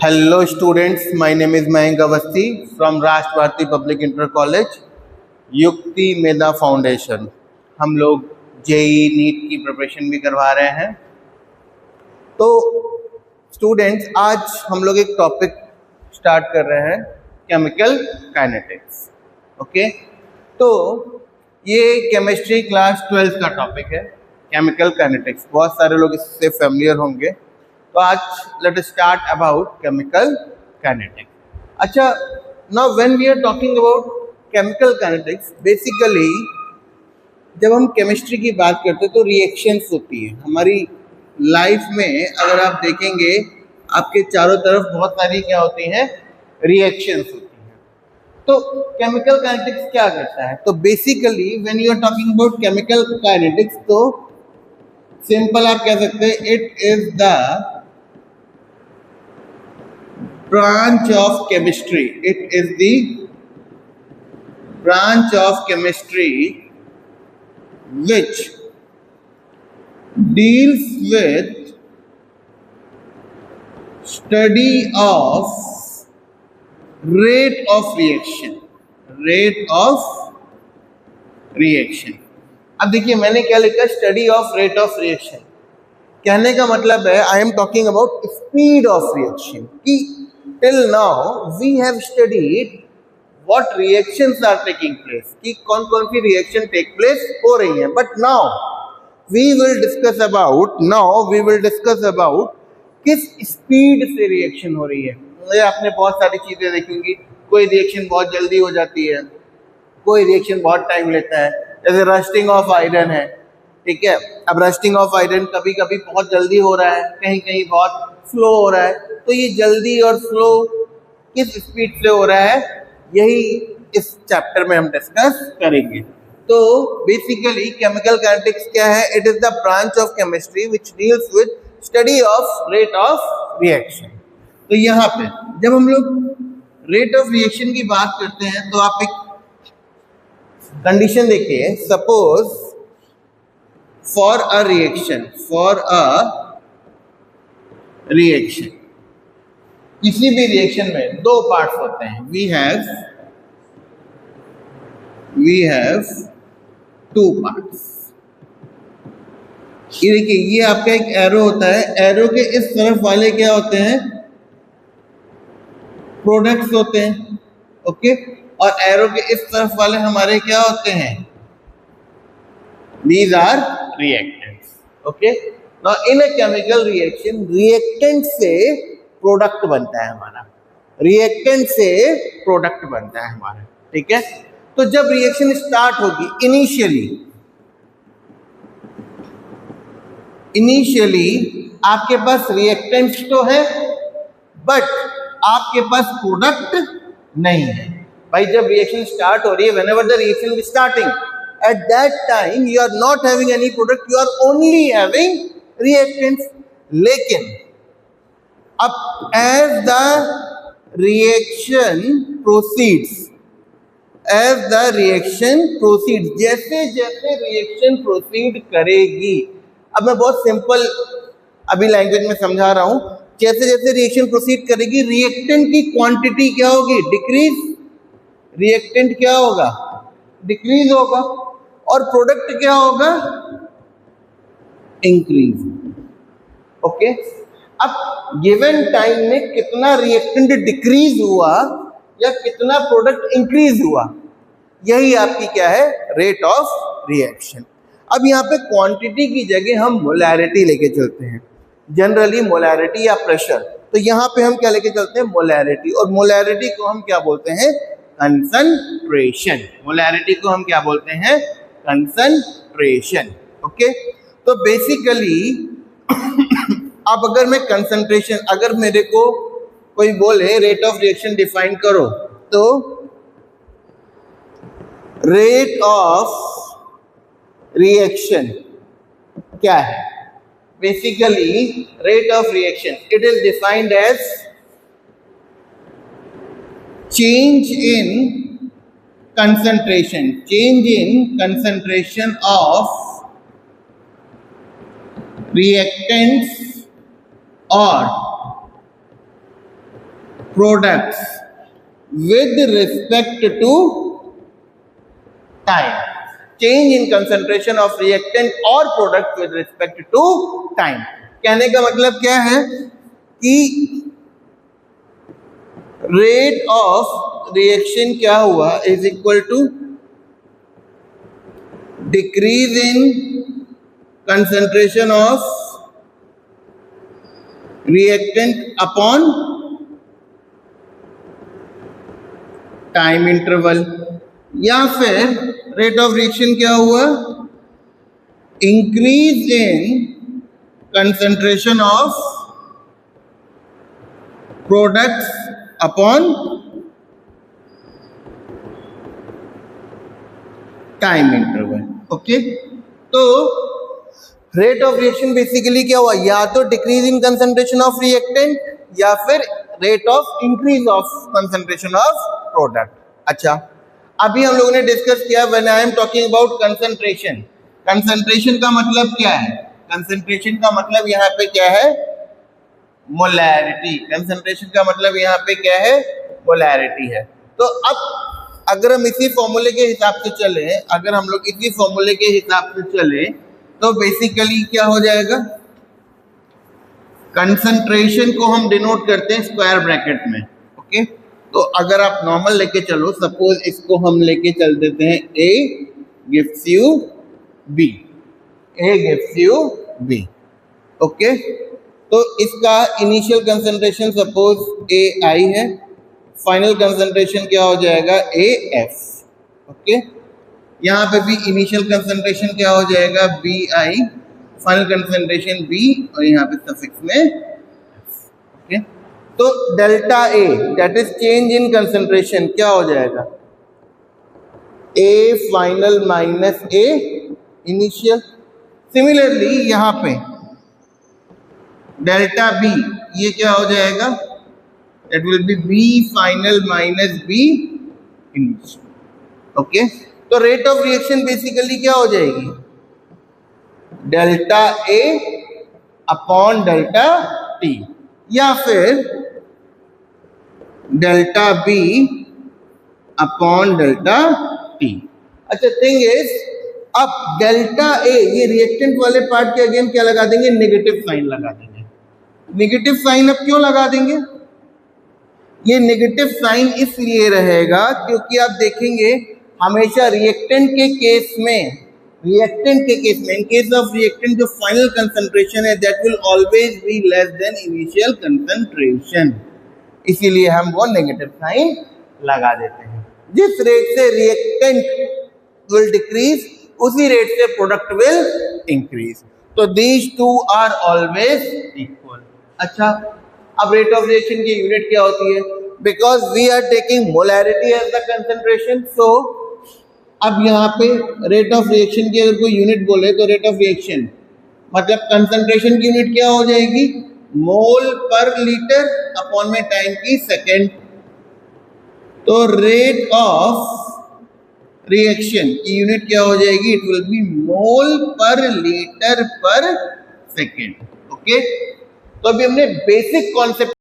Hello students, my name is Mayank Awasthi from राष्ट्र Bharti public inter college युक्ति मेधा foundation. हम लोग जेई नीट की प्रिपरेशन भी करवा रहे हैं। तो स्टूडेंट्स, आज हम लोग एक टॉपिक स्टार्ट कर रहे हैं, केमिकल काइनेटिक्स। ओके, तो ये केमिस्ट्री क्लास 12 का टॉपिक है, केमिकल काइनेटिक्स। बहुत सारे लोग इससे फेमिलियर होंगे। तो आज let us start about chemical kinetics. अच्छा, now when we are talking about chemical kinetics, basically जब हम केमिस्ट्री की बात करते हैं तो रिएक्शंस होती है हमारी लाइफ में। अगर आप देखेंगे आपके चारों तरफ बहुत सारी क्या होती हैं, रिएक्शंस होती हैं। तो केमिकल काइनेटिक्स क्या करता है? तो basically when you are talking about chemical kinetics, तो सिंपल आप कह सकते हैं it is the branch of chemistry. It is the branch of chemistry which deals with study of rate of reaction. Rate of reaction. अब देखिए मैंने क्या लिखा, study of rate of reaction. कहने का मतलब है आई am talking about speed of reaction. कि till now we have studied what reactions are taking place, कि कौन कौन सी रिएक्शन टेक प्लेस हो रही हैं। But now we will discuss about किस स्पीड से रिएक्शन हो रही है। ये आपने बहुत सारी चीजें देखेंगी, कोई रिएक्शन बहुत जल्दी हो जाती है, कोई रिएक्शन बहुत टाइम लेता है। जैसे रस्टिंग ऑफ आयरन है, ठीक है। अब रस्टिंग ऑफ आयरन कभी कभी बहुत जल्दी हो रहा है, कहीं कहीं बहुत स्लो हो रहा है। तो ये जल्दी और स्लो किस स्पीड से हो रहा है, यही इस चैप्टर में हम डिस्कस करेंगे। तो बेसिकली केमिकल काइनेटिक्स क्या है? It is the branch of chemistry which deals with study of rate of reaction. तो यहाँ पे जब हम लोग रेट ऑफ रिएक्शन की बात करते हैं तो आप एक कंडीशन देखिए। सपोज फॉर अ रिएक्शन, किसी भी रिएक्शन में दो पार्ट्स होते हैं। We have two parts. ये देखिए, ये आपका एक एरो होता है। एरो के इस तरफ वाले क्या होते हैं? प्रोडक्ट्स होते हैं, ओके। और एरो के इस तरफ वाले हमारे क्या होते हैं? These are reactants, okay? Now in a chemical reaction, reactant से प्रोडक्ट बनता है हमारा, रिएक्टेंट से प्रोडक्ट बनता है हमारा, ठीक है। तो जब रिएक्शन स्टार्ट होगी, इनिशियली आपके पास रिएक्टेंट तो है, बट आपके पास प्रोडक्ट नहीं है। भाई जब रिएक्शन स्टार्ट हो रही है, whenever the reaction is starting, at that time you are not having any product, you are only having reactants. लेकिन अब as the reaction proceeds, जैसे जैसे रिएक्शन प्रोसीड करेगी, अब मैं बहुत सिंपल अभी लैंग्वेज में समझा रहा हूं। जैसे जैसे रिएक्शन प्रोसीड करेगी, रिएक्टेंट की क्वांटिटी क्या होगी? डिक्रीज। रिएक्टेंट क्या होगा? डिक्रीज होगा। और प्रोडक्ट क्या होगा? इंक्रीज। ओके, अब गिवन टाइम में कितना रिएक्टेंट डिक्रीज हुआ या कितना प्रोडक्ट इंक्रीज हुआ, यही आपकी क्या है? Rate of reaction. अब यहाँ पे क्वांटिटी की जगह हम मोलैरिटी लेके चलते हैं। जनरली मोलैरिटी या प्रेशर, तो यहाँ पे हम क्या लेके चलते हैं? मोलैरिटी। और मोलैरिटी को हम क्या बोलते हैं? कंसंट्रेशन। मोलैरिटी को हम क्या बोलते हैं? कंसंट्रेशन। ओके, तो बेसिकली अब अगर मैं कंसंट्रेशन, अगर मेरे को कोई बोले रेट ऑफ रिएक्शन डिफाइन करो, तो रेट ऑफ रिएक्शन क्या है? Basically rate of reaction it is defined as change in concentration of reactants or products with respect to time. Change in concentration of reactant or product with respect to time. कहने का मतलब क्या है कि rate of reaction क्या हुआ is equal to decrease in concentration of reactant upon time interval, या फिर रेट ऑफ रिएक्शन क्या हुआ increase in concentration of products upon time interval. Okay, तो रेट ऑफ रिएक्शन बेसिकली क्या हुआ, या तो decrease in concentration of reactant या फिर rate of increase of concentration of product. अच्छा, अभी हम लोगों ने डिस्कस किया when I am talking about concentration. Concentration का मतलब क्या है, कंसंट्रेशन का मतलब यहाँ पे क्या है मोलैरिटी. कंसंट्रेशन का मतलब यहाँ पे क्या है मोलैरिटी है. तो अब अगर हम इसी फॉर्मूले के हिसाब से चले, अगर हम लोग इसी फॉर्मूले के हिसाब से चले तो बेसिकली क्या हो जाएगा, कंसंट्रेशन को हम डिनोट करते हैं स्क्वायर ब्रैकेट में. ओके, तो अगर आप नॉर्मल लेके चलो, सपोज इसको हम लेके चल देते हैं A gives you B, A gives you B. Okay, तो इसका इनिशियल कंसंट्रेशन सपोज AI है, फाइनल कंसंट्रेशन क्या हो जाएगा AF. ओके, यहाँ पे भी इनिशियल कंसंट्रेशन क्या हो जाएगा BI, फाइनल कंसंट्रेशन B, और यहाँ पे सफिक्स में F. ओके, तो delta A that is change in concentration क्या हो जाएगा A final minus A initial. Similarly यहाँ पे डेल्टा B ये क्या हो जाएगा, that will be B final minus B initial. Okay, तो रेट ऑफ रिएक्शन बेसिकली क्या हो जाएगी delta A upon delta T, या फिर delta B upon delta T. अच्छा, थिंग इज अब डेल्टा A ये रिएक्टेंट वाले पार्ट के अगेन क्या लगा देंगे नेगेटिव साइन लगा देंगे. नेगेटिव साइन अब क्यों लगा देंगे, ये नेगेटिव साइन इसलिए रहेगा क्योंकि आप देखेंगे हमेशा रिएक्टेंट के केस में इन केस ऑफ रिएक्टेंट जो फाइनल कंसंट्रेशन है that will always be less than initial concentration, इसीलिए हम वो नेगेटिव साइन लगा देते हैं. जिस रेट से रिएक्टेंट विल डिक्रीज उसी रेट से प्रोडक्ट विल इंक्रीज. तो these two are always equal. अच्छा, अब रेट ऑफ रिएक्शन की यूनिट क्या होती है, because we are taking molarity as the concentration. So अब यहाँ पे रेट ऑफ रिएक्शन की अगर कोई यूनिट बोले तो रेट ऑफ रिएक्शन मतलब कंसंट्रेशन की यूनिट क्या हो जाएगी मोल पर लीटर अपॉन में टाइम की सेकेंड. तो रेट ऑफ रिएक्शन की यूनिट क्या हो जाएगी, इट विल बी मोल पर लीटर पर सेकेंड. ओके, तो अभी हमने बेसिक कॉन्सेप्ट